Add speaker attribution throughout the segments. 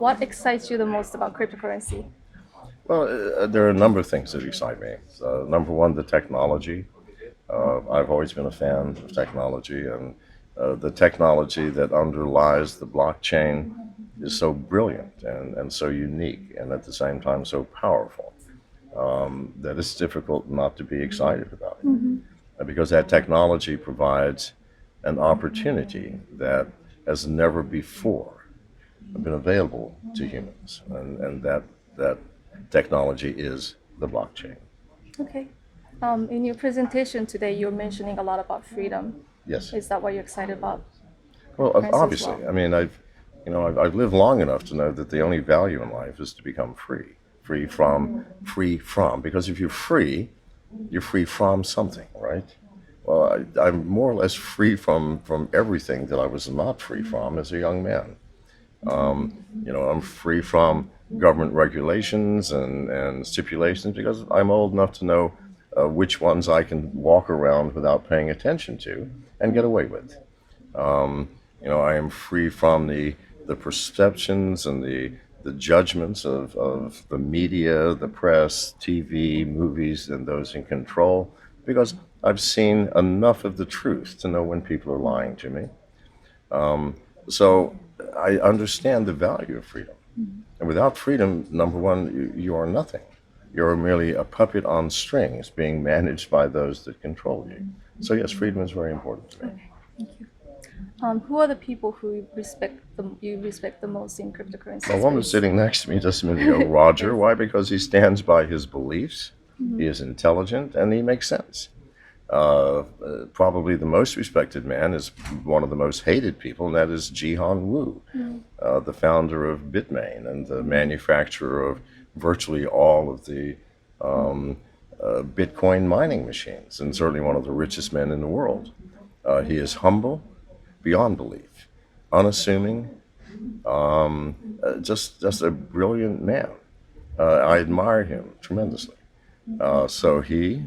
Speaker 1: what excites you the most about cryptocurrency?
Speaker 2: Well, there are a number of things that excite me. Number one, the technology. I've always been a fan of technology, and the technology that underlies the blockchain is so brilliant and so unique, and at the same time so powerful, that it's difficult not to be excited about it. Because that technology provides an opportunity that has never before been available to humans, and that technology is the blockchain.
Speaker 1: Okay. In your presentation today, you're mentioning a lot about freedom.
Speaker 2: Yes.
Speaker 1: Is that what you're excited about?
Speaker 2: Well,
Speaker 1: Cryptocurrency as
Speaker 2: obviously.
Speaker 1: well?
Speaker 2: I mean, I've lived long enough to know that the only value in life is to become free, free from. Because if you're free from something, right? Well, I'm more or less free from everything that I was not free from as a young man. I'm free from government regulations and stipulations because I'm old enough to know which ones I can walk around without paying attention to and get away with. I am free from the perceptions and the judgments of the media, the press, TV, movies, and those in control because I've seen enough of the truth to know when people are lying to me. So I understand the value of freedom. And without freedom, number one, you are nothing. You're merely a puppet on strings being managed by those that control you. So yes, freedom is very important to me.
Speaker 1: Okay, thank you. Who are the people who you respect the most in cryptocurrency
Speaker 2: The one was
Speaker 1: space?
Speaker 2: sitting next to me just a minute ago, Roger. Why? Because he stands by his beliefs. He is intelligent and he makes sense. Probably the most respected man is one of the most hated people, and that is Jihan Wu, the founder of Bitmain and the manufacturer of virtually all of the Bitcoin mining machines, and certainly one of the richest men in the world. He is humble beyond belief, unassuming, just a brilliant man. I admire him tremendously. So he,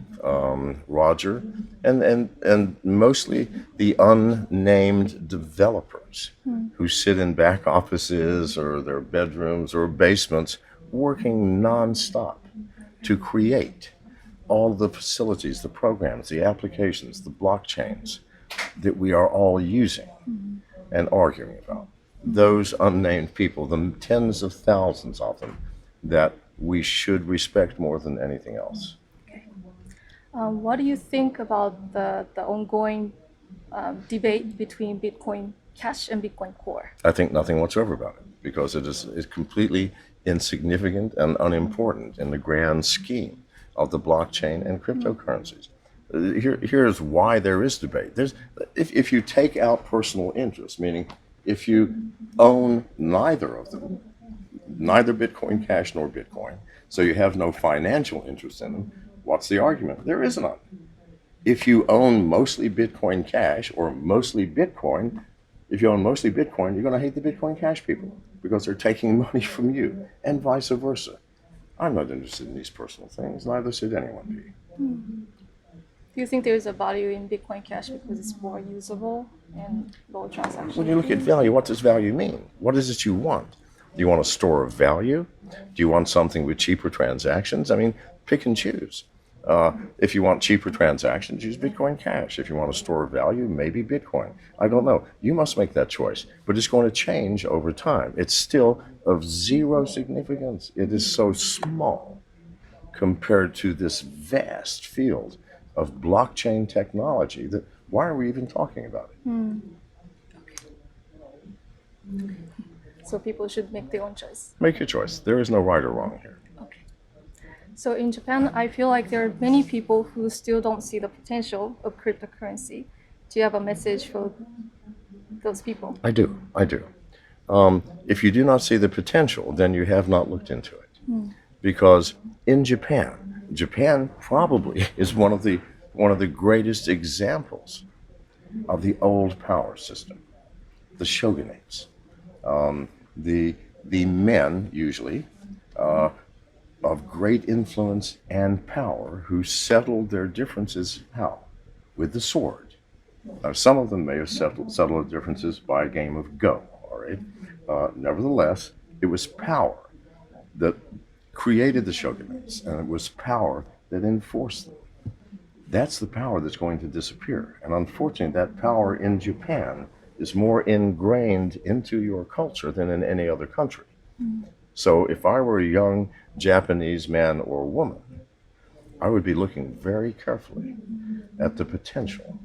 Speaker 2: Roger, and mostly the unnamed developers who sit in back offices or their bedrooms or basements working nonstop to create all the facilities, the programs, the applications, the blockchains that we are all using and arguing about. Those unnamed people, the tens of thousands of them, that we should respect more than anything else.
Speaker 1: Okay. What do you think about the ongoing debate between Bitcoin Cash and Bitcoin Core?
Speaker 2: I think nothing whatsoever about it because it's completely insignificant and unimportant in the grand scheme of the blockchain and cryptocurrencies. Here's why there is debate. If you take out personal interest, meaning if you own neither of them, neither Bitcoin Cash nor Bitcoin, so you have no financial interest in them, what's the argument? There is none. If you own mostly Bitcoin Cash or mostly Bitcoin, if you own mostly Bitcoin, you're going to hate the Bitcoin Cash people because they're taking money from you, and vice versa. I'm not interested in these personal things, neither should anyone be.
Speaker 1: Do you think there is a value in Bitcoin Cash because it's more usable and low transaction
Speaker 2: When you look at
Speaker 1: fees?
Speaker 2: value, what does value mean? What is it you want? Do you want a store of value? Do you want something with cheaper transactions? I mean, pick and choose. If you want cheaper transactions, use Bitcoin Cash. If you want a store of value, maybe Bitcoin. I don't know. You must make that choice. But it's going to change over time. It's still of zero significance. It is so small compared to this vast field of blockchain technology that why are we even talking about it?
Speaker 1: So people should make their own choice.
Speaker 2: Make your choice. There is no right or wrong here.
Speaker 1: Okay. So in Japan, I feel like there are many people who still don't see the potential of cryptocurrency. Do you have a message for those people?
Speaker 2: I do. If you do not see the potential, then you have not looked into it. Because in Japan probably is one of the greatest examples of the old power system, the shogunates. The men usually of great influence and power who settled their differences how? With the sword. Some of them may have settled their differences by a game of Go. All right. Nevertheless, It was power that created the shogunates, and it was power that enforced them. That's the power that's going to disappear. And unfortunately, that power in Japan is more ingrained into your culture than in any other country. So if I were a young Japanese man or woman, I would be looking very carefully at the potential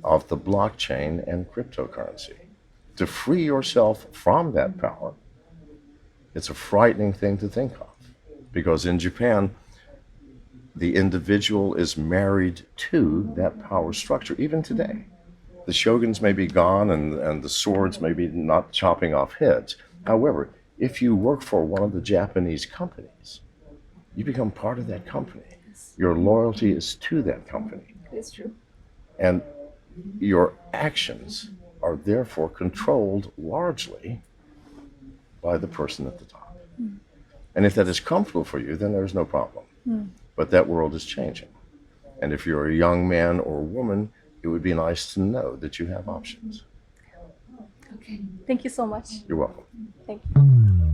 Speaker 2: of the blockchain and cryptocurrency. To free yourself from that power, it's a frightening thing to think of. Because in Japan, the individual is married to that power structure, even today. The shoguns may be gone and the swords may be not chopping off heads. However, if you work for one of the Japanese companies, you become part of that company. Your loyalty is to that company.
Speaker 1: It's true.
Speaker 2: And your actions are therefore controlled largely by the person at the top. And if that is comfortable for you, then there's no problem. But that world is changing. And if you're a young man or woman, it would be nice to know that you have options.
Speaker 1: Okay. Thank you so much.
Speaker 2: You're welcome.
Speaker 1: Thank you.